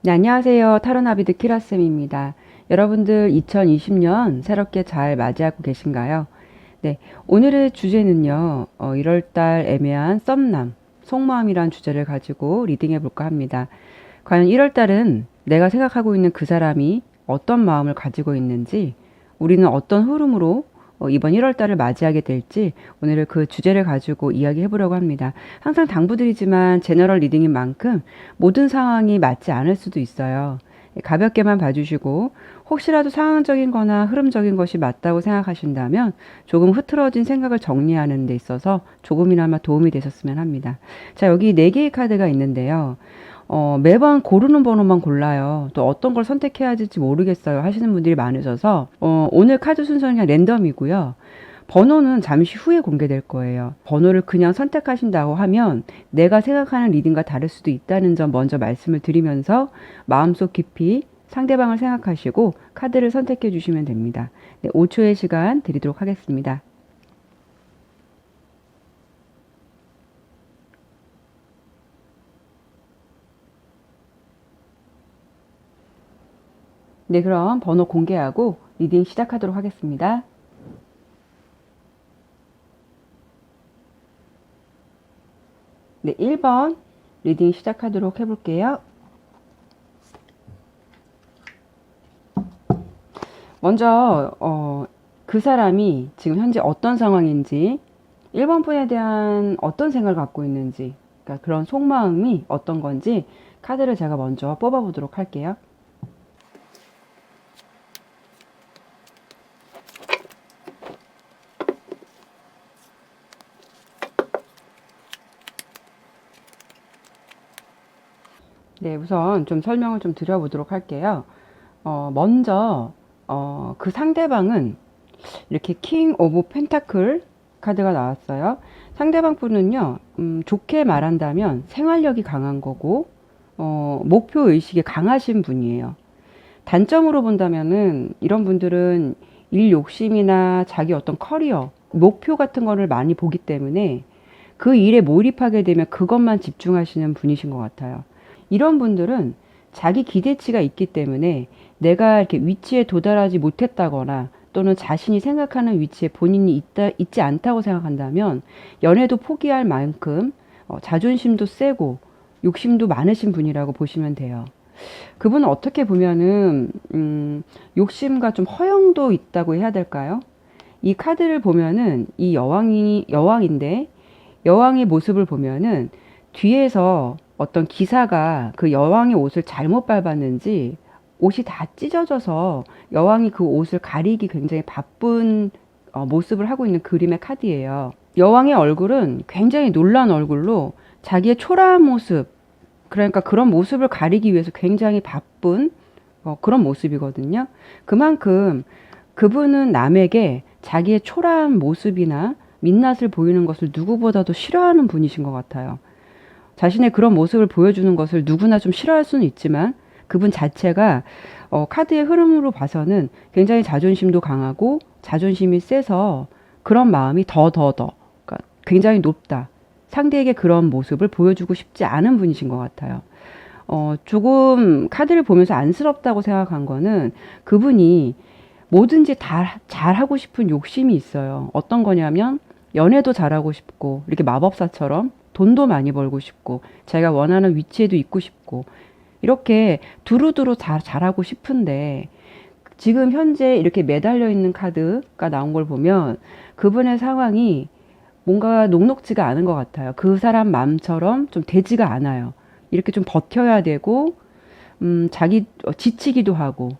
네, 안녕하세요. 타로나비드 키라쌤입니다. 여러분들 2020년 새롭게 잘 맞이하고 계신가요? 네, 오늘의 주제는요, 1월달 애매한 썸남, 속마음이란 주제를 가지고 리딩해 볼까 합니다. 과연 1월달은 내가 생각하고 있는 그 사람이 어떤 마음을 가지고 있는지, 우리는 어떤 흐름으로 이번 1월달을 맞이하게 될지 오늘 그 주제를 가지고 이야기해 보려고 합니다. 항상 당부드리지만 제너럴 리딩인 만큼 모든 상황이 맞지 않을 수도 있어요. 가볍게만 봐주시고 혹시라도 상황적인 거나 흐름적인 것이 맞다고 생각하신다면 조금 흐트러진 생각을 정리하는 데 있어서 조금이나마 도움이 되셨으면 합니다. 자, 여기 4개의 카드가 있는데요. 매번 고르는 번호만 골라요. 또 어떤 걸 선택해야 될지 모르겠어요 하시는 분들이 많으셔서 오늘 카드 순서는 그냥 랜덤이고요. 번호는 잠시 후에 공개될 거예요. 번호를 그냥 선택하신다고 하면 내가 생각하는 리딩과 다를 수도 있다는 점 먼저 말씀을 드리면서 마음속 깊이 상대방을 생각하시고 카드를 선택해 주시면 됩니다. 네, 5초의 시간 드리도록 하겠습니다. 네, 그럼 번호 공개하고 리딩 시작하도록 하겠습니다. 네, 1번 리딩 시작하도록 해볼게요. 먼저 그 사람이 지금 현재 어떤 상황인지 1번 분에 대한 어떤 생각을 갖고 있는지 그러니까 그런 속마음이 어떤 건지 카드를 제가 먼저 뽑아보도록 할게요. 네, 우선 좀 설명을 좀 드려보도록 할게요. 먼저 그 상대방은 이렇게 킹 오브 펜타클 카드가 나왔어요. 상대방 분은요, 좋게 말한다면 생활력이 강한 거고, 목표 의식이 강하신 분이에요. 단점으로 본다면은 이런 분들은 일 욕심이나 자기 어떤 커리어, 목표 같은 거를 많이 보기 때문에 그 일에 몰입하게 되면 그것만 집중하시는 분이신 것 같아요. 이런 분들은 자기 기대치가 있기 때문에 내가 이렇게 위치에 도달하지 못했다거나 또는 자신이 생각하는 위치에 본인이 있지 않다고 생각한다면 연애도 포기할 만큼 자존심도 세고 욕심도 많으신 분이라고 보시면 돼요. 그분은 어떻게 보면은 욕심과 좀 허영도 있다고 해야 될까요? 이 카드를 보면은 이 여왕인데 여왕의 모습을 보면은 뒤에서 어떤 기사가 그 여왕의 옷을 잘못 밟았는지 옷이 다 찢어져서 여왕이 그 옷을 가리기 굉장히 바쁜 모습을 하고 있는 그림의 카드예요. 여왕의 얼굴은 굉장히 놀란 얼굴로 자기의 초라한 모습, 그러니까 그런 모습을 가리기 위해서 굉장히 바쁜 그런 모습이거든요. 그만큼 그분은 남에게 자기의 초라한 모습이나 민낯을 보이는 것을 누구보다도 싫어하는 분이신 것 같아요. 자신의 그런 모습을 보여주는 것을 누구나 좀 싫어할 수는 있지만 그분 자체가 카드의 흐름으로 봐서는 굉장히 자존심도 강하고 자존심이 세서 그런 마음이 그러니까 굉장히 높다. 상대에게 그런 모습을 보여주고 싶지 않은 분이신 것 같아요. 조금 카드를 보면서 안쓰럽다고 생각한 거는 그분이 뭐든지 다 잘하고 싶은 욕심이 있어요. 어떤 거냐면 연애도 잘하고 싶고 이렇게 마법사처럼 돈도 많이 벌고 싶고 자기가 원하는 위치에도 있고 싶고 이렇게 두루두루 다 잘하고 싶은데 지금 현재 이렇게 매달려 있는 카드가 나온 걸 보면 그분의 상황이 뭔가 녹록지가 않은 것 같아요. 그 사람 마음처럼 좀 되지가 않아요. 이렇게 좀 버텨야 되고 자기 지치기도 하고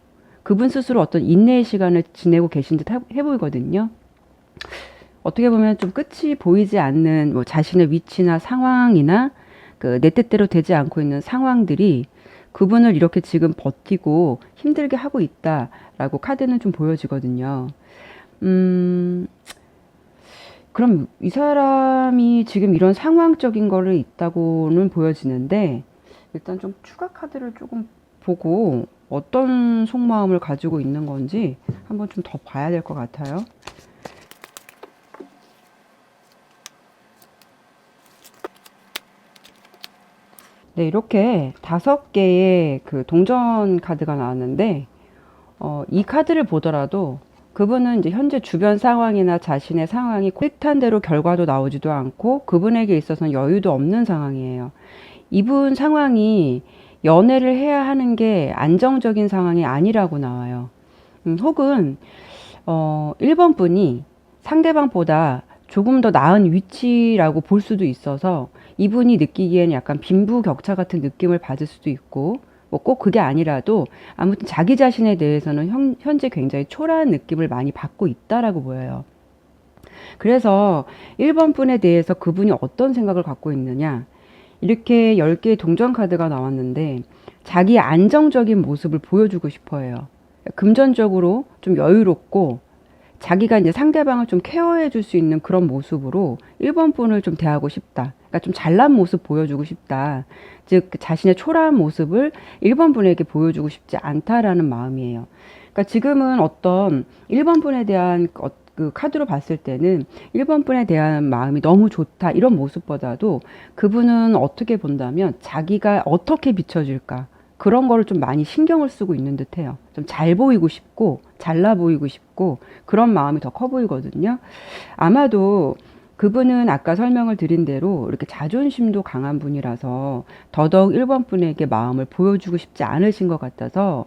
그분 스스로 어떤 인내의 시간을 지내고 계신 듯 해 보이거든요. 어떻게 보면 좀 끝이 보이지 않는 뭐 자신의 위치나 상황이나 그 내 뜻대로 되지 않고 있는 상황들이 그분을 이렇게 지금 버티고 힘들게 하고 있다라고 카드는 좀 보여지거든요. 음, 그럼 이 사람이 지금 이런 상황적인 거를 있다고는 보여지는데 일단 좀 추가 카드를 조금 보고 어떤 속마음을 가지고 있는 건지 한번 좀 더 봐야 될 것 같아요. 네, 이렇게 5개의 그 동전 카드가 나왔는데, 이 카드를 보더라도 그분은 이제 현재 주변 상황이나 자신의 상황이 뜻한 대로 결과도 나오지도 않고 그분에게 있어서는 여유도 없는 상황이에요. 이분 상황이 연애를 해야 하는 게 안정적인 상황이 아니라고 나와요. 혹은 1번 분이 상대방보다 조금 더 나은 위치라고 볼 수도 있어서 이분이 느끼기에는 약간 빈부격차 같은 느낌을 받을 수도 있고, 뭐 꼭 그게 아니라도 아무튼 자기 자신에 대해서는 현재 굉장히 초라한 느낌을 많이 받고 있다라고 보여요. 그래서 1번 분에 대해서 그분이 어떤 생각을 갖고 있느냐, 이렇게 10개의 동전 카드가 나왔는데 자기 안정적인 모습을 보여주고 싶어 해요. 금전적으로 좀 여유롭고 자기가 이제 상대방을 좀 케어해 줄 수 있는 그런 모습으로 1번 분을 좀 대하고 싶다. 그러니까 좀 잘난 모습 보여주고 싶다. 즉, 자신의 초라한 모습을 1번 분에게 보여주고 싶지 않다라는 마음이에요. 그러니까 지금은 어떤 1번 분에 대한 그 카드로 봤을 때는 1번 분에 대한 마음이 너무 좋다. 이런 모습보다도 그분은 어떻게 본다면 자기가 어떻게 비춰질까. 그런 거를 좀 많이 신경을 쓰고 있는 듯해요. 좀 잘 보이고 싶고 잘나 보이고 싶고 그런 마음이 더 커 보이거든요. 아마도 그분은 아까 설명을 드린 대로 이렇게 자존심도 강한 분이라서 더더욱 1번 분에게 마음을 보여주고 싶지 않으신 것 같아서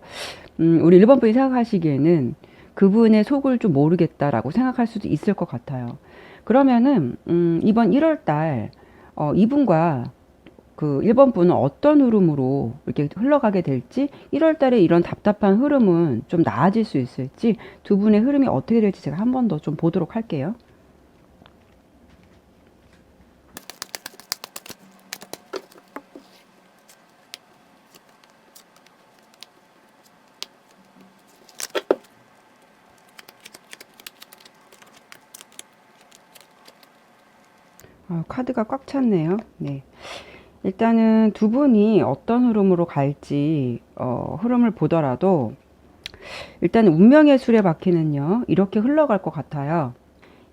우리 1번 분이 생각하시기에는 그분의 속을 좀 모르겠다라고 생각할 수도 있을 것 같아요. 그러면은 이번 1월 달 이분과 그 1번 분은 어떤 흐름으로 이렇게 흘러가게 될지, 1월 달에 이런 답답한 흐름은 좀 나아질 수 있을지, 두 분의 흐름이 어떻게 될지 제가 한 번 더 좀 보도록 할게요. 카드가 꽉 찼네요. 네. 일단은 두 분이 어떤 흐름으로 갈지, 흐름을 보더라도, 일단 운명의 수레바퀴는요, 이렇게 흘러갈 것 같아요.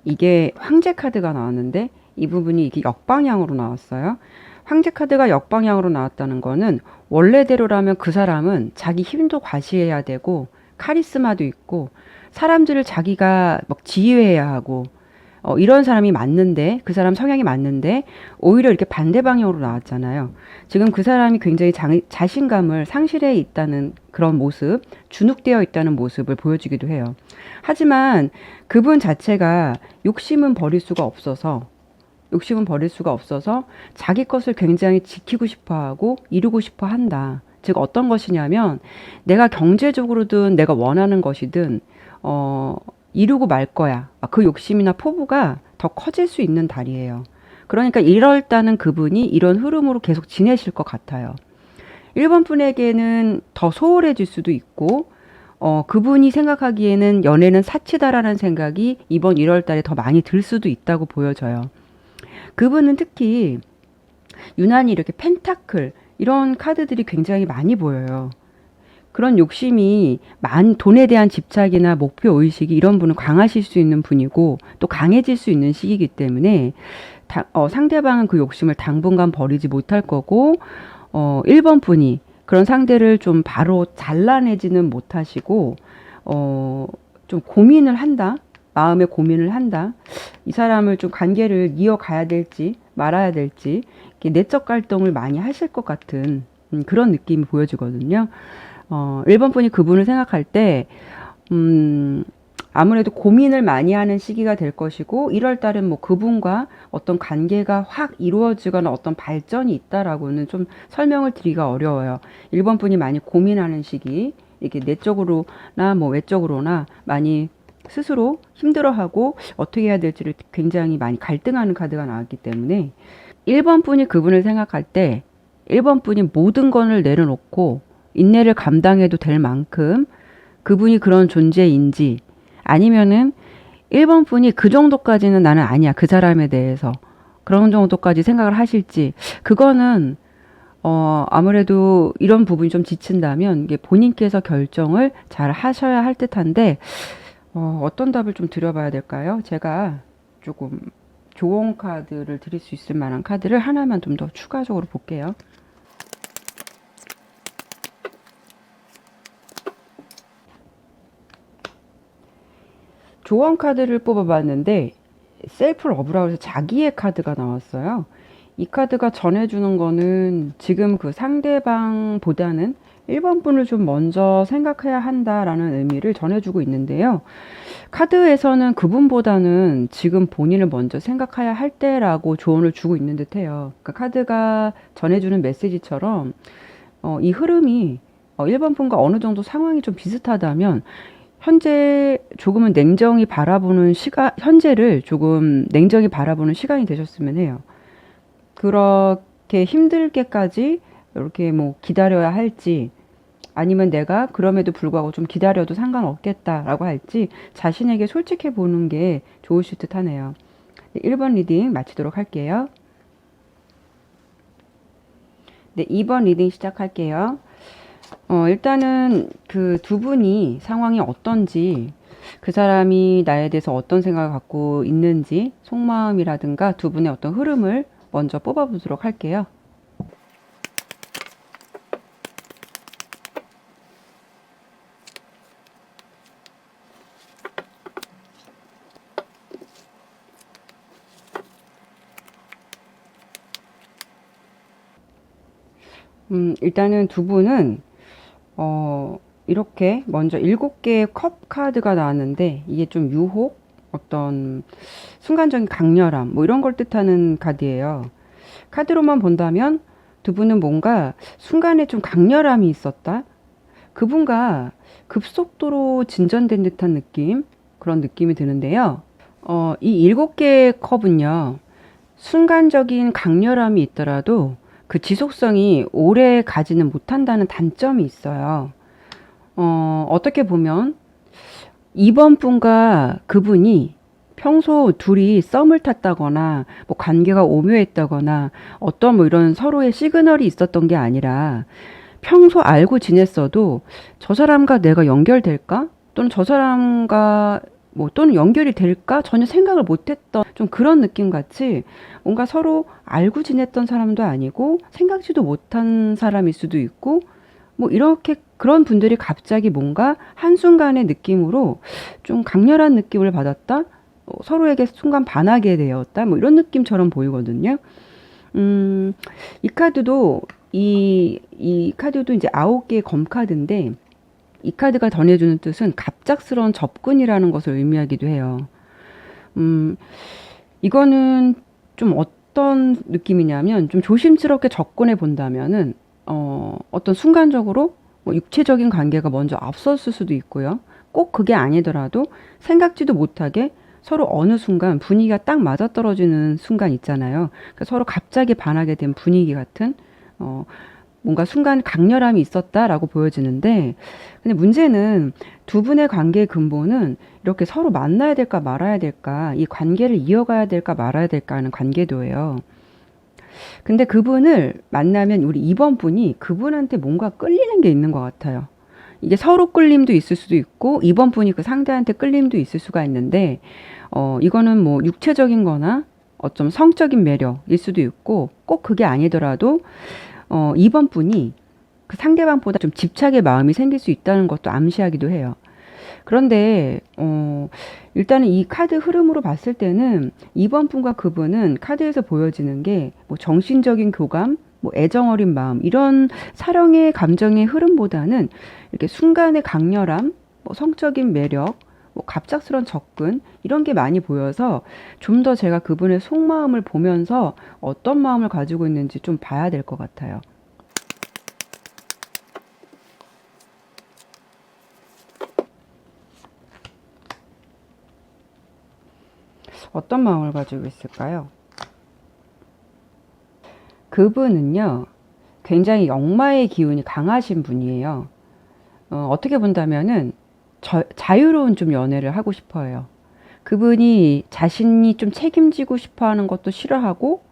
이게 황제 카드가 나왔는데 이 부분이 이게 역방향으로 나왔어요. 황제 카드가 역방향으로 나왔다는 거는 원래대로라면 그 사람은 자기 힘도 과시해야 되고 카리스마도 있고 사람들을 자기가 막 지휘해야 하고 이런 사람이 맞는데 그 사람 성향이 맞는데 오히려 이렇게 반대 방향으로 나왔잖아요. 지금 그 사람이 굉장히 자신감을 상실해 있다는 그런 모습, 주눅되어 있다는 모습을 보여주기도 해요. 하지만 그분 자체가 욕심은 버릴 수가 없어서 자기 것을 굉장히 지키고 싶어 하고 이루고 싶어 한다. 즉 어떤 것이냐면 내가 경제적으로든 내가 원하는 것이든 이루고 말 거야. 그 욕심이나 포부가 더 커질 수 있는 달이에요. 그러니까 이럴 때는 그분이 이런 흐름으로 계속 지내실 것 같아요. 1번 분에게는 더 소홀해질 수도 있고, 그분이 생각하기에는 연애는 사치다라는 생각이 이번 1월 달에 더 많이 들 수도 있다고 보여져요. 그분은 특히 유난히 이렇게 펜타클, 이런 카드들이 굉장히 많이 보여요. 그런 욕심이 돈에 대한 집착이나 목표 의식이 이런 분은 강하실 수 있는 분이고 또 강해질 수 있는 시기이기 때문에 상대방은 그 욕심을 당분간 버리지 못할 거고 1번 분이 그런 상대를 좀 바로 잘라내지는 못하시고 좀 고민을 한다. 마음의 고민을 한다. 이 사람을 좀 관계를 이어가야 될지 말아야 될지 내적 갈등을 많이 하실 것 같은 그런 느낌이 보여지거든요. 1번 분이 그분을 생각할 때, 아무래도 고민을 많이 하는 시기가 될 것이고, 1월 달은 뭐 그분과 어떤 관계가 확 이루어지거나 어떤 발전이 있다라고는 좀 설명을 드리기가 어려워요. 1번 분이 많이 고민하는 시기, 이렇게 내적으로나 뭐 외적으로나 많이 스스로 힘들어하고 어떻게 해야 될지를 굉장히 많이 갈등하는 카드가 나왔기 때문에 1번 분이 그분을 생각할 때 1번 분이 모든 것을 내려놓고 인내를 감당해도 될 만큼 그분이 그런 존재인지 아니면은 1번 분이 그 정도까지는 나는 아니야. 그 사람에 대해서. 그런 정도까지 생각을 하실지. 그거는, 아무래도 이런 부분이 좀 지친다면 이게 본인께서 결정을 잘 하셔야 할 듯한데, 어떤 답을 좀 드려봐야 될까요? 제가 조금 조언 카드를 드릴 수 있을 만한 카드를 하나만 좀 더 추가적으로 볼게요. 조언 카드를 뽑아봤는데 셀프 러브라고 해서 자기의 카드가 나왔어요. 이 카드가 전해주는 거는 지금 그 상대방보다는 1번 분을 좀 먼저 생각해야 한다라는 의미를 전해주고 있는데요. 카드에서는 그분보다는 지금 본인을 먼저 생각해야 할 때라고 조언을 주고 있는 듯해요. 그러니까 카드가 전해주는 메시지처럼 이 흐름이 1번 분과 어느 정도 상황이 좀 비슷하다면 현재 조금은 냉정히 바라보는 시간, 현재를 조금 냉정히 바라보는 시간이 되셨으면 해요. 그렇게 힘들게까지 이렇게 뭐 기다려야 할지 아니면 내가 그럼에도 불구하고 좀 기다려도 상관없겠다라고 할지 자신에게 솔직해 보는 게 좋으실 듯 하네요. 1번 리딩 마치도록 할게요. 네, 2번 리딩 시작할게요. 일단은 그 두 분이 상황이 어떤지, 그 사람이 나에 대해서 어떤 생각을 갖고 있는지, 속마음이라든가 두 분의 어떤 흐름을 먼저 뽑아보도록 할게요. 일단은 두 분은 이렇게 먼저 7개의 컵 카드가 나왔는데 이게 좀 유혹, 어떤 순간적인 강렬함 뭐 이런 걸 뜻하는 카드예요. 카드로만 본다면 두 분은 뭔가 순간에 좀 강렬함이 있었다. 그분과 급속도로 진전된 듯한 느낌, 그런 느낌이 드는데요. 이 7개의 컵은요, 순간적인 강렬함이 있더라도 그 지속성이 오래 가지는 못한다는 단점이 있어요. 어떻게 보면 2번 분과 그분이 평소 둘이 썸을 탔다거나 뭐 관계가 오묘했다거나 어떤 뭐 이런 서로의 시그널이 있었던 게 아니라 평소 알고 지냈어도 저 사람과 내가 연결될까? 또는 저 사람과 뭐 또는 연결이 될까? 전혀 생각을 못했던 좀 그런 느낌 같이 뭔가 서로 알고 지냈던 사람도 아니고 생각지도 못한 사람일 수도 있고 뭐 이렇게 그런 분들이 갑자기 뭔가 한순간의 느낌으로 좀 강렬한 느낌을 받았다? 서로에게 순간 반하게 되었다? 뭐 이런 느낌처럼 보이거든요. 이 카드도 이 카드도 이제 9개의 검 카드인데 이 카드가 전해주는 뜻은 갑작스러운 접근이라는 것을 의미하기도 해요. 이거는 좀 어떤 느낌이냐면 좀 조심스럽게 접근해 본다면은 어떤 순간적으로 뭐 육체적인 관계가 먼저 앞섰을 수도 있고요. 꼭 그게 아니더라도 생각지도 못하게 서로 어느 순간 분위기가 딱 맞아떨어지는 순간 있잖아요. 그러니까 서로 갑자기 반하게 된 분위기 같은 뭔가 순간 강렬함이 있었다라고 보여지는데, 근데 문제는 두 분의 관계의 근본은 이렇게 서로 만나야 될까 말아야 될까, 이 관계를 이어가야 될까 말아야 될까 하는 관계도예요. 근데 그분을 만나면 우리 2번 분이 그분한테 뭔가 끌리는 게 있는 것 같아요. 이게 서로 끌림도 있을 수도 있고 2번 분이 그 상대한테 끌림도 있을 수가 있는데 이거는 뭐 육체적인 거나 어쩜 성적인 매력일 수도 있고 꼭 그게 아니더라도 2번 분이 그 상대방보다 좀 집착의 마음이 생길 수 있다는 것도 암시하기도 해요. 그런데 일단은 이 카드 흐름으로 봤을 때는 2번 분과 그분은 카드에서 보여지는 게 뭐 정신적인 교감, 뭐 애정 어린 마음 이런 사랑의 감정의 흐름보다는 이렇게 순간의 강렬함, 뭐 성적인 매력, 뭐 갑작스런 접근 이런 게 많이 보여서 좀 더 제가 그분의 속마음을 보면서 어떤 마음을 가지고 있는지 좀 봐야 될 것 같아요. 어떤 마음을 가지고 있을까요? 그분은요, 굉장히 역마의 기운이 강하신 분이에요. 어떻게 본다면은 자유로운 좀 연애를 하고 싶어 해요. 그분이 자신이 좀 책임지고 싶어 하는 것도 싫어하고,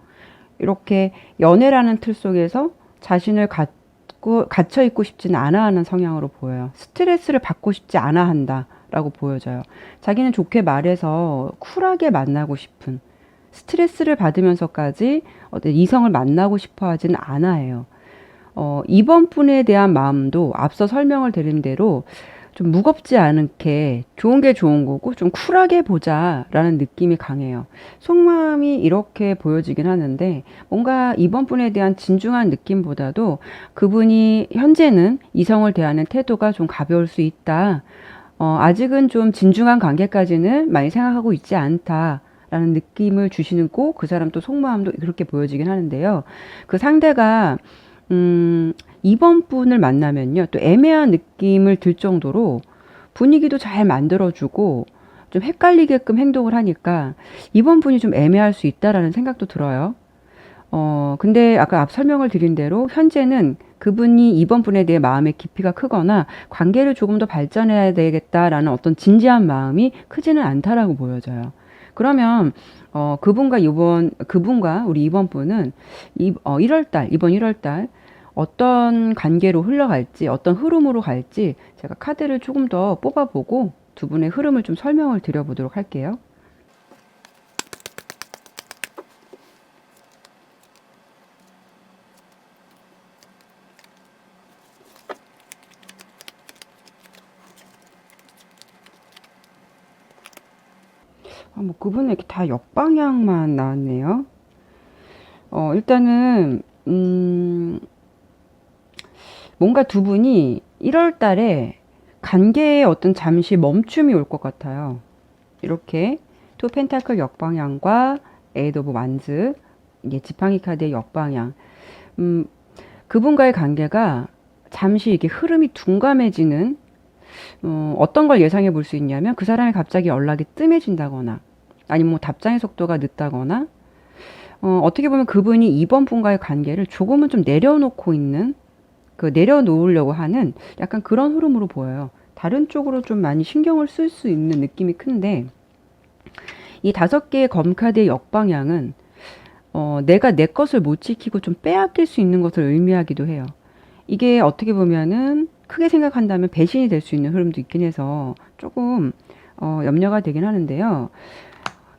이렇게 연애라는 틀 속에서 자신을 갇혀 있고 싶지는 않아 하는 성향으로 보여요. 스트레스를 받고 싶지 않아 한다라고 보여져요. 자기는 좋게 말해서 쿨하게 만나고 싶은, 스트레스를 받으면서까지 어떤 이성을 만나고 싶어 하지는 않아 해요. 이번 분에 대한 마음도 앞서 설명을 드린 대로 좀 무겁지 않게 좋은 게 좋은 거고 좀 쿨하게 보자라는 느낌이 강해요. 속마음이 이렇게 보여지긴 하는데 뭔가 이번 분에 대한 진중한 느낌보다도 그분이 현재는 이성을 대하는 태도가 좀 가벼울 수 있다. 아직은 좀 진중한 관계까지는 많이 생각하고 있지 않다. 라는 느낌을 주시는 꼭 그 사람 또 속마음도 그렇게 보여지긴 하는데요. 그 상대가 이번 분을 만나면요. 또 애매한 느낌을 들 정도로 분위기도 잘 만들어주고 좀 헷갈리게끔 행동을 하니까 이번 분이 좀 애매할 수 있다라는 생각도 들어요. 근데 아까 앞 설명을 드린 대로 현재는 그분이 이번 분에 대해 마음의 깊이가 크거나 관계를 조금 더 발전해야 되겠다라는 어떤 진지한 마음이 크지는 않다라고 보여져요. 그러면 그분과 우리 이번 분은 1월 달 어떤 관계로 흘러갈지, 어떤 흐름으로 갈지 제가 카드를 조금 더 뽑아보고 두 분의 흐름을 좀 설명을 드려보도록 할게요. 뭐 그분은 이렇게 다 역방향만 나왔네요. 일단은 뭔가 두 분이 1월 달에 관계에 어떤 잠시 멈춤이 올 것 같아요. 이렇게 투 펜타클 역방향과 에이드 오브 완즈, 이게 지팡이 카드의 역방향. 그분과의 관계가 잠시 이게 흐름이 둔감해지는 어떤 걸 예상해 볼 수 있냐면 그 사람이 갑자기 연락이 뜸해진다거나 아니면 뭐 답장의 속도가 늦다거나 어떻게 보면 그분이 이번 분과의 관계를 조금은 좀 내려놓고 있는 내려놓으려고 하는 약간 그런 흐름으로 보여요. 다른 쪽으로 좀 많이 신경을 쓸 수 있는 느낌이 큰데 이 5개의 검카드의 역방향은 내가 내 것을 못 지키고 좀 빼앗길 수 있는 것을 의미하기도 해요. 이게 어떻게 보면은 크게 생각한다면 배신이 될 수 있는 흐름도 있긴 해서 조금 염려가 되긴 하는데요.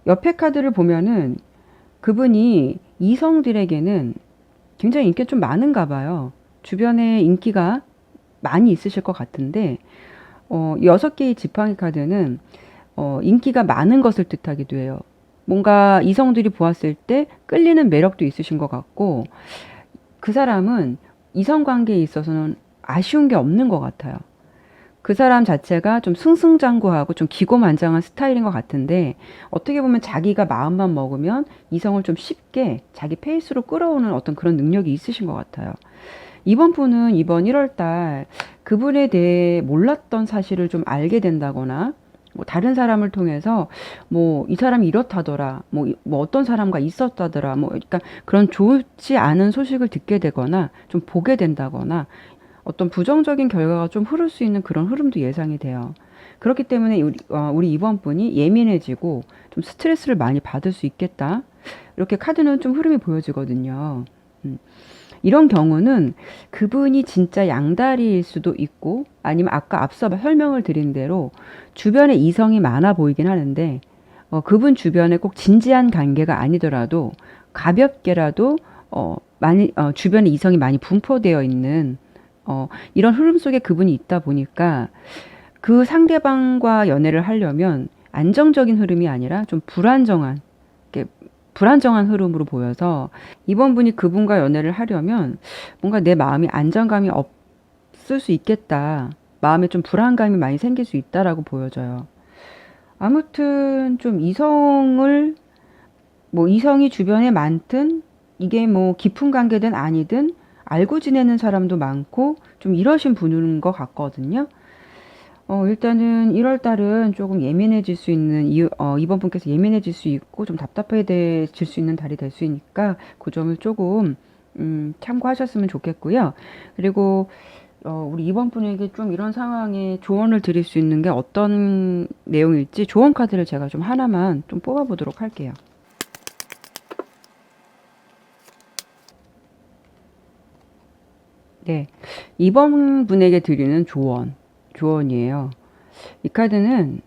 옆에 카드를 보면은 그분이 이성들에게는 굉장히 인기가 좀 많은가 봐요. 주변에 인기가 많이 있으실 것 같은데 6개의 지팡이 카드는 인기가 많은 것을 뜻하기도 해요. 뭔가 이성들이 보았을 때 끌리는 매력도 있으신 것 같고 그 사람은 이성 관계에 있어서는 아쉬운 게 없는 것 같아요. 그 사람 자체가 좀 승승장구하고 좀 기고만장한 스타일인 것 같은데 어떻게 보면 자기가 마음만 먹으면 이성을 좀 쉽게 자기 페이스로 끌어오는 어떤 그런 능력이 있으신 것 같아요. 이번 분은 이번 1월 달 그분에 대해 몰랐던 사실을 좀 알게 된다거나 뭐 다른 사람을 통해서 뭐 이 사람이 이렇다더라 뭐 어떤 사람과 있었다더라 뭐 그러니까 그런 좋지 않은 소식을 듣게 되거나 좀 보게 된다거나 어떤 부정적인 결과가 좀 흐를 수 있는 그런 흐름도 예상이 돼요. 그렇기 때문에 우리 이번 분이 예민해지고 좀 스트레스를 많이 받을 수 있겠다. 이렇게 카드는 좀 흐름이 보여지거든요. 음. 이런 경우는 그분이 진짜 양다리일 수도 있고 아니면 아까 앞서 설명을 드린 대로 주변에 이성이 많아 보이긴 하는데 그분 주변에 꼭 진지한 관계가 아니더라도 가볍게라도 주변에 이성이 많이 분포되어 있는 이런 흐름 속에 그분이 있다 보니까 그 상대방과 연애를 하려면 안정적인 흐름이 아니라 좀 불안정한 흐름으로 보여서 이번 분이 그분과 연애를 하려면 뭔가 내 마음이 안정감이 없을 수 있겠다. 마음에 좀 불안감이 많이 생길 수 있다라고 보여져요. 아무튼 좀 이성이 주변에 많든 이게 뭐 깊은 관계든 아니든 알고 지내는 사람도 많고 좀 이러신 분인 것 같거든요. 일단은 1월 달은 조금 예민해질 수 있는 이번 분께서 예민해질 수 있고 좀 답답해질 수 있는 달이 될 수 있으니까 그 점을 조금 참고하셨으면 좋겠고요. 그리고 우리 이번 분에게 좀 이런 상황에 조언을 드릴 수 있는 게 어떤 내용일지 조언 카드를 제가 좀 하나만 좀 뽑아보도록 할게요. 네. 이번 분에게 드리는 조언이에요. 이 카드는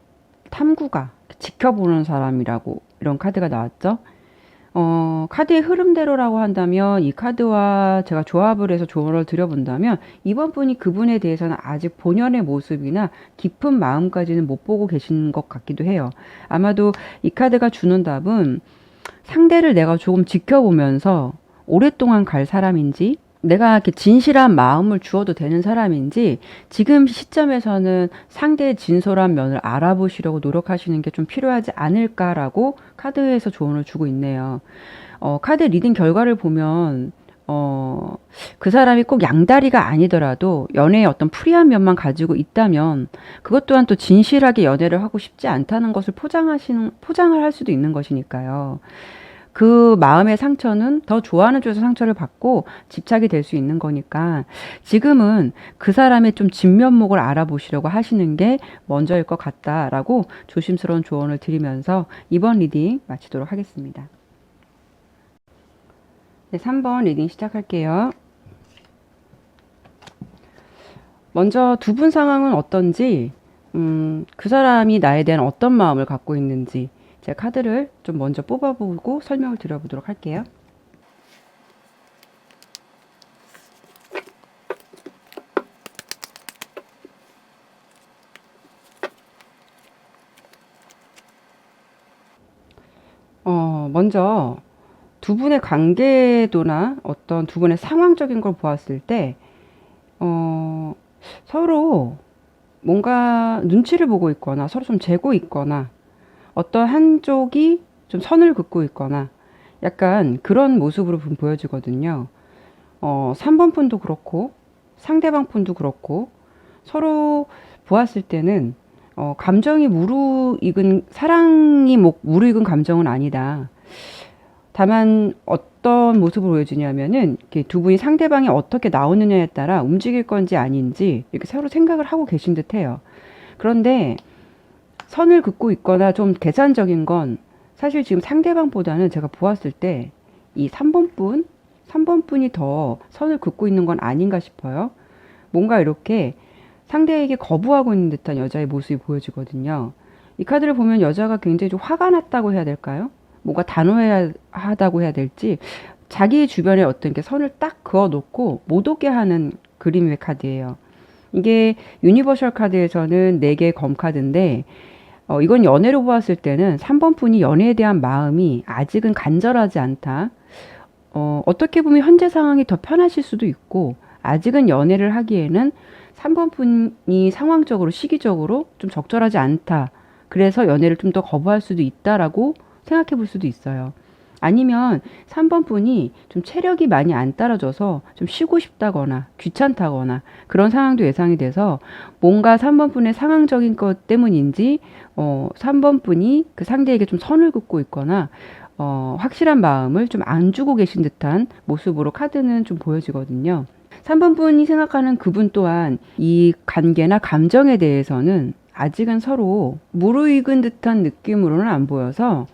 탐구가, 지켜보는 사람이라고 이런 카드가 나왔죠. 카드의 흐름대로라고 한다면 이 카드와 제가 조합을 해서 조언을 드려본다면 이번 분이 그분에 대해서는 아직 본연의 모습이나 깊은 마음까지는 못 보고 계신 것 같기도 해요. 아마도 이 카드가 주는 답은 상대를 내가 조금 지켜보면서 오랫동안 갈 사람인지 내가 이렇게 진실한 마음을 주어도 되는 사람인지 지금 시점에서는 상대의 진솔한 면을 알아보시려고 노력하시는 게 좀 필요하지 않을까라고 카드에서 조언을 주고 있네요. 카드 리딩 결과를 보면 그 사람이 꼭 양다리가 아니더라도 연애의 어떤 프리한 면만 가지고 있다면 그것 또한 또 진실하게 연애를 하고 싶지 않다는 것을 포장을 할 수도 있는 것이니까요. 그 마음의 상처는 더 좋아하는 쪽에서 상처를 받고 집착이 될 수 있는 거니까 지금은 그 사람의 좀 진면목을 알아보시려고 하시는 게 먼저일 것 같다라고 조심스러운 조언을 드리면서 이번 리딩 마치도록 하겠습니다. 네, 3번 리딩 시작할게요. 먼저 두 분 상황은 어떤지, 그 사람이 나에 대한 어떤 마음을 갖고 있는지 제가 카드를 좀 먼저 뽑아보고 설명을 드려보도록 할게요. 먼저 두 분의 관계도나 어떤 두 분의 상황적인 걸 보았을 때, 서로 뭔가 눈치를 보고 있거나 서로 좀 재고 있거나 어떤 한쪽이 좀 선을 긋고 있거나 약간 그런 모습으로 보여지거든요. 3번 분도 그렇고 상대방 분도 그렇고 서로 보았을 때는 감정이 무르익은 사랑이 무르익은 감정은 아니다. 다만 어떤 모습을 보여주냐면은 이렇게 두 분이 상대방이 어떻게 나오느냐에 따라 움직일 건지 아닌지 이렇게 서로 생각을 하고 계신 듯해요. 그런데 선을 긋고 있거나 좀 계산적인 건 사실 지금 상대방보다는 제가 보았을 때 이 3번 분이 더 선을 긋고 있는 건 아닌가 싶어요. 뭔가 이렇게 상대에게 거부하고 있는 듯한 여자의 모습이 보여지거든요. 이 카드를 보면 여자가 굉장히 좀 화가 났다고 해야 될까요? 뭔가 단호하다고 해야 될지 자기 주변에 어떤 게 선을 딱 그어 놓고 못 오게 하는 그림의 카드예요. 이게 유니버셜 카드에서는 4개의 검 카드인데 이건 연애로 보았을 때는 3번 분이 연애에 대한 마음이 아직은 간절하지 않다. 어떻게 보면 현재 상황이 더 편하실 수도 있고 아직은 연애를 하기에는 3번 분이 상황적으로 시기적으로 좀 적절하지 않다. 그래서 연애를 좀 더 거부할 수도 있다라고 생각해 볼 수도 있어요. 아니면 3번 분이 좀 체력이 많이 안 따라줘서 좀 쉬고 싶다거나 귀찮다거나 그런 상황도 예상이 돼서 뭔가 3번 분의 상황적인 것 때문인지 3번 분이 그 상대에게 좀 선을 긋고 있거나 확실한 마음을 좀 안 주고 계신 듯한 모습으로 카드는 좀 보여지거든요. 3번 분이 생각하는 그분 또한 이 관계나 감정에 대해서는 아직은 서로 무르익은 듯한 느낌으로는 안 보여서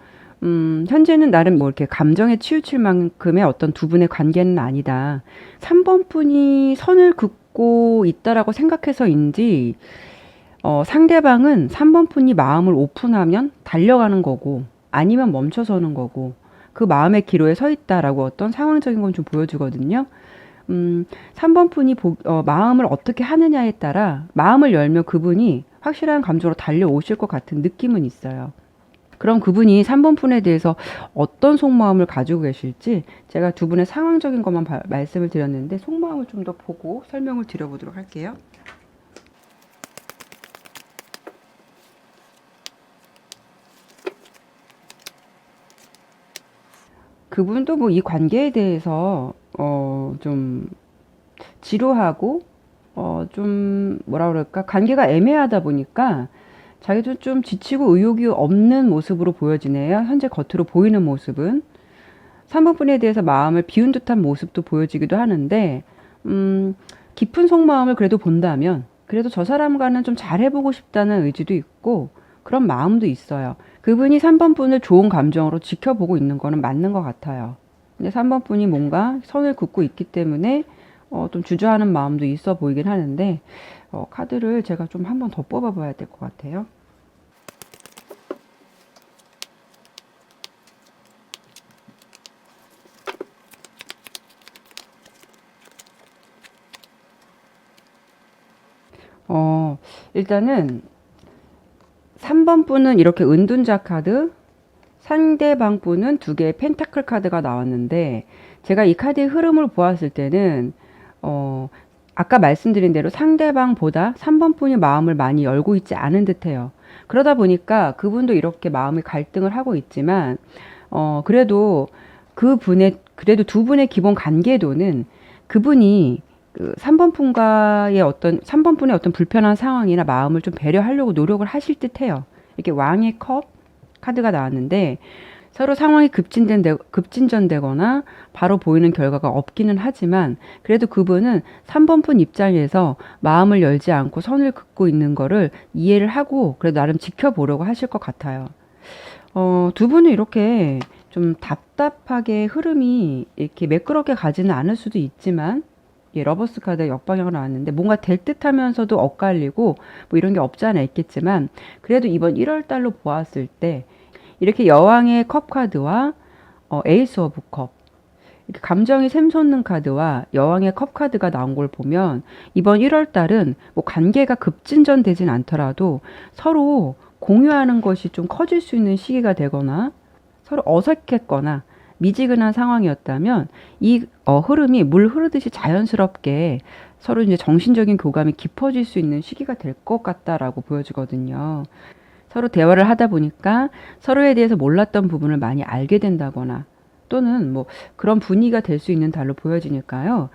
현재는 나름 뭐 이렇게 감정에 치우칠 만큼의 어떤 두 분의 관계는 아니다. 3번 분이 선을 긋고 있다라고 생각해서인지 상대방은 3번 분이 마음을 오픈하면 달려가는 거고 아니면 멈춰서는 거고 그 마음의 기로에 서 있다라고 어떤 상황적인 건 좀 보여주거든요. 3번 분이 마음을 어떻게 하느냐에 따라 마음을 열면 그분이 확실한 감정으로 달려오실 것 같은 느낌은 있어요. 그럼 그분이 3번 분에 대해서 어떤 속마음을 가지고 계실지 제가 두 분의 상황적인 것만 말씀을 드렸는데 속마음을 좀 더 보고 설명을 드려보도록 할게요. 그분도 뭐 이 관계에 대해서 좀 지루하고 좀 뭐라 그럴까 관계가 애매하다 보니까 자기도 좀 지치고 의욕이 없는 모습으로 보여지네요. 현재 겉으로 보이는 모습은 3번 분에 대해서 마음을 비운 듯한 모습도 보여지기도 하는데 깊은 속마음을 그래도 본다면 그래도 저 사람과는 좀 잘해보고 싶다는 의지도 있고 그런 마음도 있어요. 그분이 3번 분을 좋은 감정으로 지켜보고 있는 거는 맞는 것 같아요. 근데 3번 분이 뭔가 선을 긋고 있기 때문에 좀 주저하는 마음도 있어 보이긴 하는데 카드를 제가 좀 한 번 더 뽑아봐야 될 것 같아요. 어, 일단은 3번 분은 이렇게 은둔자 카드, 상대방 분은 두 개의 펜타클 카드가 나왔는데, 제가 이 카드의 흐름을 보았을 때는, 어, 아까 말씀드린 대로 상대방보다 3번 분이 마음을 많이 열고 있지 않은 듯해요. 그러다 보니까 그분도 이렇게 마음의 갈등을 하고 있지만, 그래도 그래도 두 분의 기본 관계도는 그분이 그 3번 분의 어떤 불편한 상황이나 마음을 좀 배려하려고 노력을 하실 듯 해요. 이렇게 왕의 컵 카드가 나왔는데, 서로 상황이 급진전되거나 바로 보이는 결과가 없기는 하지만, 그래도 그분은 3번 분 입장에서 마음을 열지 않고 선을 긋고 있는 거를 이해를 하고 그래도 나름 지켜보려고 하실 것 같아요. 두 분은 이렇게 좀 답답하게 흐름이 이렇게 매끄럽게 가지는 않을 수도 있지만, 예, 러버스 카드 역방향으로 나왔는데 뭔가 될 듯하면서도 엇갈리고 뭐 이런 게 없지 않아 있겠지만, 그래도 이번 1월 달로 보았을 때 이렇게 여왕의 컵 카드와 에이스 오브 컵, 이렇게 감정이 샘솟는 카드와 여왕의 컵 카드가 나온 걸 보면 이번 1월 달은 뭐 관계가 급진전되진 않더라도 서로 공유하는 것이 좀 커질 수 있는 시기가 되거나 서로 어색했거나 미지근한 상황이었다면 이 흐름이 물 흐르듯이 자연스럽게 서로 이제 정신적인 교감이 깊어질 수 있는 시기가 될 것 같다라고 보여지거든요. 서로 대화를 하다 보니까 서로에 대해서 몰랐던 부분을 많이 알게 된다거나 또는 뭐 그런 분위기가 될 수 있는 달로 보여지니까요.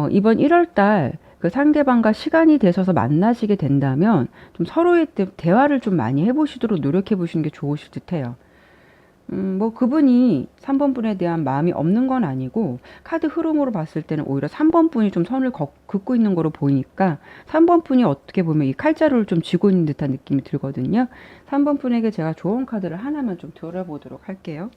이번 1월 달 그 상대방과 시간이 되셔서 만나시게 된다면 좀 서로의 대화를 좀 많이 해보시도록 노력해 보시는 게 좋으실 듯해요. 뭐 그분이 3번 분에 대한 마음이 없는 건 아니고 카드 흐름으로 봤을 때는 오히려 3번 분이 좀 선을 긋고 있는 거로 보이니까 3번 분이 어떻게 보면 이 칼자루를 좀 쥐고 있는 듯한 느낌이 들거든요. 3번 분에게 제가 좋은 카드를 하나만 좀 들어보도록 할게요.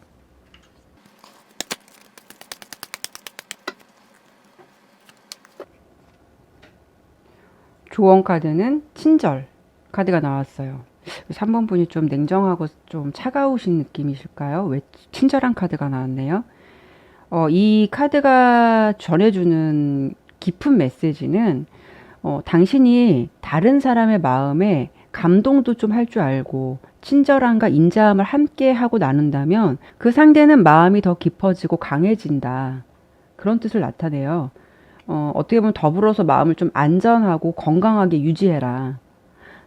조언 카드는 친절 카드가 나왔어요. 3번 분이 좀 냉정하고 좀 차가우신 느낌이실까요? 왜 친절한 카드가 나왔네요. 이 카드가 전해주는 깊은 메시지는 당신이 다른 사람의 마음에 감동도 좀 할 줄 알고 친절함과 인자함을 함께 하고 나눈다면 그 상대는 마음이 더 깊어지고 강해진다. 그런 뜻을 나타내요. 어떻게 보면 더불어서 마음을 좀 안전하고 건강하게 유지해라.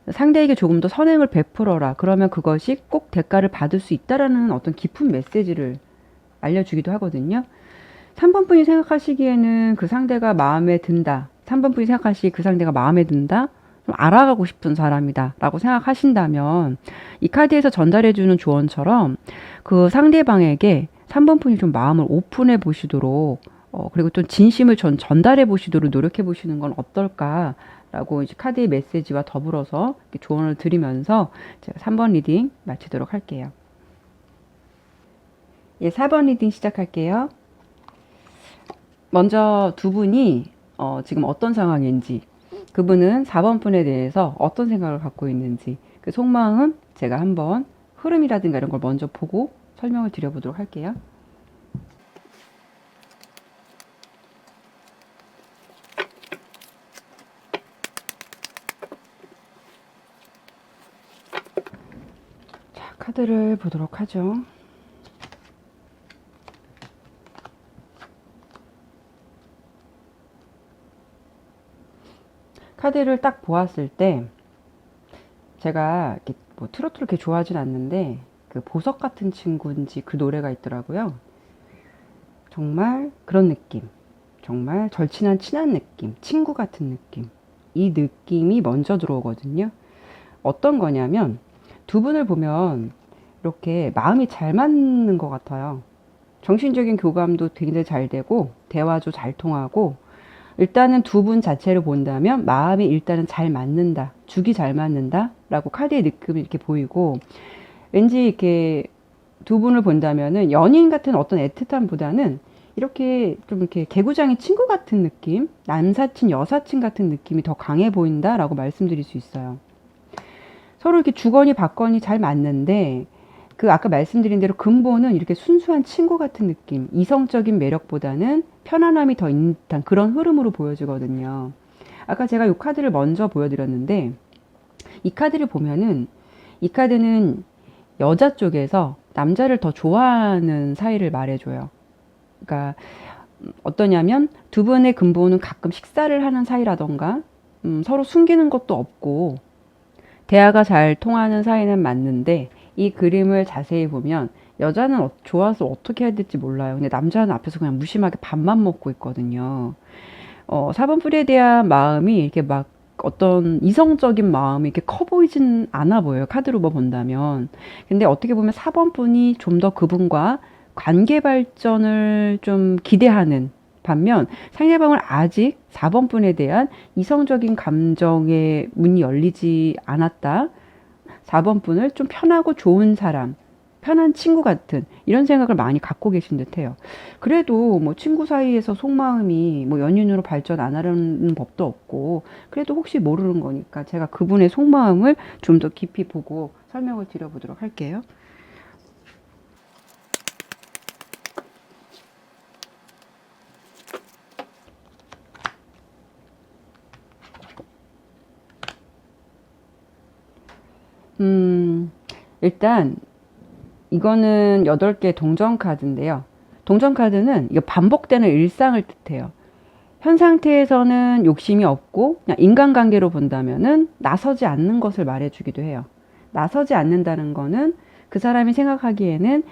상대에게 조금 더 선행을 베풀어라. 그러면 그것이 꼭 대가를 받을 수 있다라는 어떤 깊은 메시지를 알려주기도 하거든요. 3번 분이 생각하시기에는 그 상대가 마음에 든다. 3번 분이 생각하시기에 그 상대가 마음에 든다. 좀 알아가고 싶은 사람이다. 라고 생각하신다면 이 카드에서 전달해주는 조언처럼 그 상대방에게 3번 분이 좀 마음을 오픈해 보시도록 그리고 또 진심을 전달해 보시도록 노력해 보시는 건 어떨까라고 이제 카드의 메시지와 더불어서 조언을 드리면서 제가 3번 리딩 마치도록 할게요. 예, 4번 리딩 시작할게요. 먼저 두 분이 지금 어떤 상황인지, 그분은 4번 분에 대해서 어떤 생각을 갖고 있는지, 그 속마음 제가 한번 흐름이라든가 이런 걸 먼저 보고 설명을 드려보도록 할게요. 자, 카드를 보도록 하죠. 카드를 딱 보았을 때 제가 이렇게 뭐 트로트를 이렇게 좋아하진 않는데 그 보석 같은 친구인지 그 노래가 있더라고요. 정말 그런 느낌, 정말 절친한 친한 느낌, 친구 같은 느낌, 이 느낌이 먼저 들어오거든요. 어떤 거냐면 두 분을 보면 이렇게 마음이 잘 맞는 것 같아요. 정신적인 교감도 굉장히 잘 되고 대화도 잘 통하고, 일단은 두 분 자체를 본다면 마음이 일단은 잘 맞는다, 죽이 잘 맞는다 라고 카드의 느낌이 이렇게 보이고, 왠지 이렇게 두 분을 본다면은 연인 같은 어떤 애틋함보다는 이렇게 좀 이렇게 개구장의 친구 같은 느낌, 남사친 여사친 같은 느낌이 더 강해 보인다라고 말씀드릴 수 있어요. 서로 이렇게 주거니 받거니 잘 맞는데 그 아까 말씀드린 대로 근본은 이렇게 순수한 친구 같은 느낌, 이성적인 매력보다는 편안함이 더 있는 듯한 그런 흐름으로 보여지거든요. 아까 제가 이 카드를 먼저 보여드렸는데, 이 카드를 보면은, 이 카드는 여자 쪽에서 남자를 더 좋아하는 사이를 말해줘요. 그러니까 어떠냐면 두 분의 근본은 가끔 식사를 하는 사이라던가, 서로 숨기는 것도 없고 대화가 잘 통하는 사이는 맞는데, 이 그림을 자세히 보면 여자는 좋아서 어떻게 해야 될지 몰라요. 근데 남자는 앞에서 그냥 무심하게 밥만 먹고 있거든요. 4번 풀에 대한 마음이 이렇게 막 어떤 이성적인 마음이 이렇게 커 보이진 않아 보여요. 카드로 본다면. 근데 어떻게 보면 4번 분이 좀 더 그분과 관계 발전을 좀 기대하는 반면, 상대방은 아직 4번 분에 대한 이성적인 감정의 문이 열리지 않았다. 4번 분을 좀 편하고 좋은 사람, 편한 친구 같은 이런 생각을 많이 갖고 계신 듯해요. 그래도 뭐 친구 사이에서 속마음이 뭐 연인으로 발전 안 하려는 법도 없고, 그래도 혹시 모르는 거니까 제가 그분의 속마음을 좀 더 깊이 보고 설명을 드려보도록 할게요. 일단 이거는 8개 동전 카드인데요. 동전 카드는 이거 반복되는 일상을 뜻해요. 현 상태에서는 욕심이 없고 그냥 인간관계로 본다면은 나서지 않는 것을 말해주기도 해요. 나서지 않는다는 거는 그 사람이 생각하기에는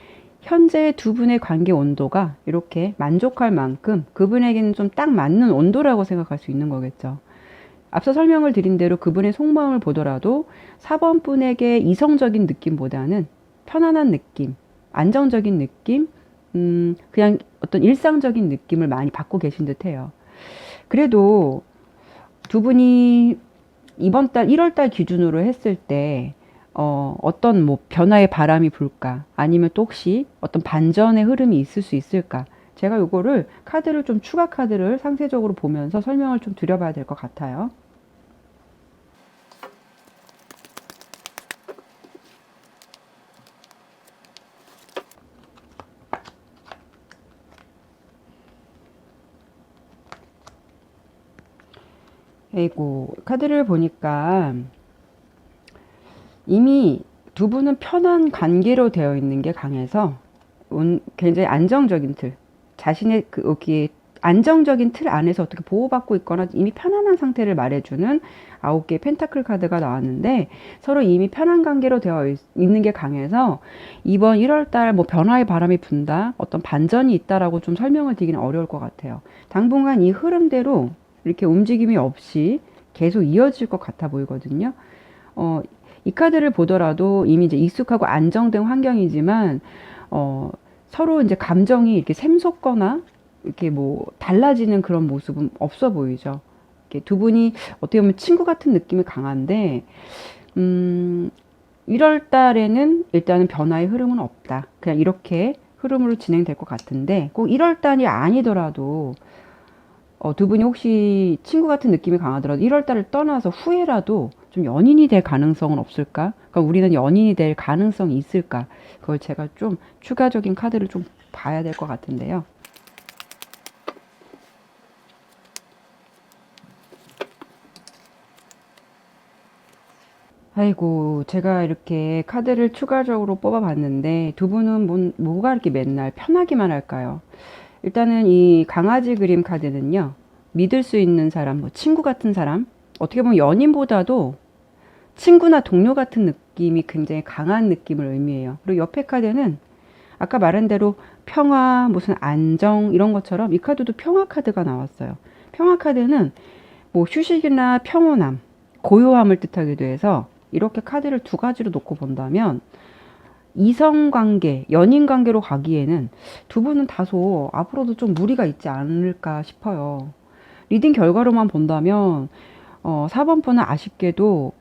현재 두 분의 관계 온도가 이렇게 만족할 만큼 그분에게는 좀 딱 맞는 온도라고 생각할 수 있는 거겠죠. 앞서 설명을 드린 대로 그분의 속마음을 보더라도 4번 분에게 이성적인 느낌보다는 편안한 느낌, 안정적인 느낌, 그냥 어떤 일상적인 느낌을 많이 받고 계신 듯 해요. 그래도 두 분이 이번 달 1월 달 기준으로 했을 때 어떤 뭐 변화의 바람이 불까? 아니면 또 혹시 어떤 반전의 흐름이 있을 수 있을까? 제가 요거를 카드를 좀 추가 카드를 상세적으로 보면서 설명을 좀 드려봐야 될 것 같아요. 아이고, 카드를 보니까 이미 두 분은 편한 관계로 되어 있는 게 강해서 굉장히 안정적인 틀, 자신의 여기 안정적인 틀 안에서 어떻게 보호받고 있거나 이미 편안한 상태를 말해주는 9개의 펜타클 카드가 나왔는데, 서로 이미 편한 관계로 되어 있는 게 강해서 이번 1월달 뭐 변화의 바람이 분다, 어떤 반전이 있다라고 좀 설명을 드리기는 어려울 것 같아요. 당분간 이 흐름대로 이렇게 움직임이 없이 계속 이어질 것 같아 보이거든요. 어, 이 카드를 보더라도 이미 이제 익숙하고 안정된 환경이지만, 서로 이제 감정이 이렇게 샘솟거나 이렇게 뭐 달라지는 그런 모습은 없어 보이죠. 이렇게 두 분이 어떻게 보면 친구 같은 느낌이 강한데, 1월 달에는 일단은 변화의 흐름은 없다. 그냥 이렇게 흐름으로 진행될 것 같은데, 꼭 1월 달이 아니더라도 두 분이 혹시 친구 같은 느낌이 강하더라도 1월 달을 떠나서 후에라도 좀 연인이 될 가능성은 없을까? 그러니까 우리는 연인이 될 가능성이 있을까? 그걸 제가 좀 추가적인 카드를 좀 봐야 될 것 같은데요. 아이고, 제가 이렇게 카드를 추가적으로 뽑아봤는데 두 분은 뭐가 이렇게 맨날 편하기만 할까요? 일단은 이 강아지 그림 카드는요, 믿을 수 있는 사람, 뭐 친구 같은 사람, 어떻게 보면 연인보다도 친구나 동료 같은 느낌이 굉장히 강한 느낌을 의미해요. 그리고 옆에 카드는 아까 말한 대로 평화, 무슨 안정 이런 것처럼 이 카드도 평화 카드가 나왔어요. 평화 카드는 뭐 휴식이나 평온함, 고요함을 뜻하기도 해서 이렇게 카드를 두 가지로 놓고 본다면 이성 관계, 연인 관계로 가기에는 두 분은 다소 앞으로도 좀 무리가 있지 않을까 싶어요. 리딩 결과로만 본다면 4번 분은 아쉽게도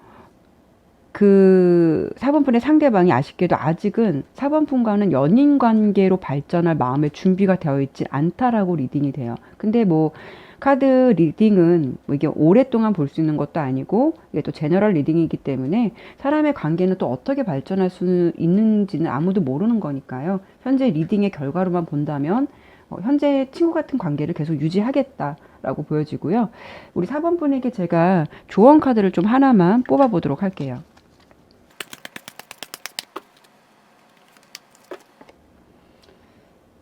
그 4번 분의 상대방이 아쉽게도 아직은 4번 분과는 연인 관계로 발전할 마음의 준비가 되어 있지 않다라고 리딩이 돼요. 근데 뭐 카드 리딩은 뭐 이게 오랫동안 볼 수 있는 것도 아니고 이게 또 제너럴 리딩이기 때문에 사람의 관계는 또 어떻게 발전할 수 있는지는 아무도 모르는 거니까요. 현재 리딩의 결과로만 본다면 현재 친구 같은 관계를 계속 유지하겠다라고 보여지고요. 우리 4번 분에게 제가 조언 카드를 좀 하나만 뽑아 보도록 할게요.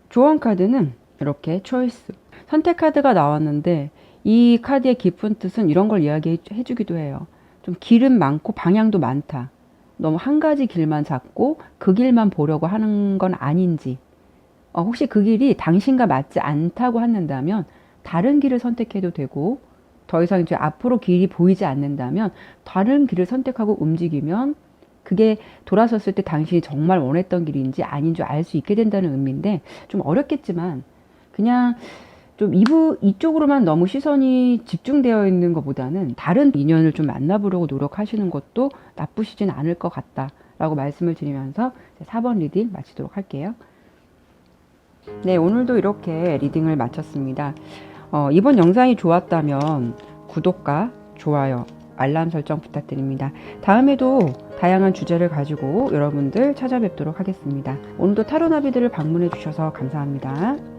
조언 카드는 이렇게 초이스, 선택 카드가 나왔는데 이 카드의 깊은 뜻은 이런 걸 이야기해 주기도 해요. 좀 길은 많고 방향도 많다. 너무 한 가지 길만 잡고 그 길만 보려고 하는 건 아닌지, 혹시 그 길이 당신과 맞지 않다고 한다면 다른 길을 선택해도 되고, 더 이상 이제 앞으로 길이 보이지 않는다면 다른 길을 선택하고 움직이면 그게 돌아섰을 때 당신이 정말 원했던 길인지 아닌지 알 수 있게 된다는 의미인데, 좀 어렵겠지만 그냥 좀 이쪽으로만 너무 시선이 집중되어 있는 것보다는 다른 인연을 좀 만나보려고 노력하시는 것도 나쁘시진 않을 것 같다라고 말씀을 드리면서 4번 리딩 마치도록 할게요. 네, 오늘도 이렇게 리딩을 마쳤습니다. 이번 영상이 좋았다면 구독과 좋아요, 알람 설정 부탁드립니다. 다음에도 다양한 주제를 가지고 여러분들 찾아뵙도록 하겠습니다. 오늘도 타로나비들을 방문해 주셔서 감사합니다.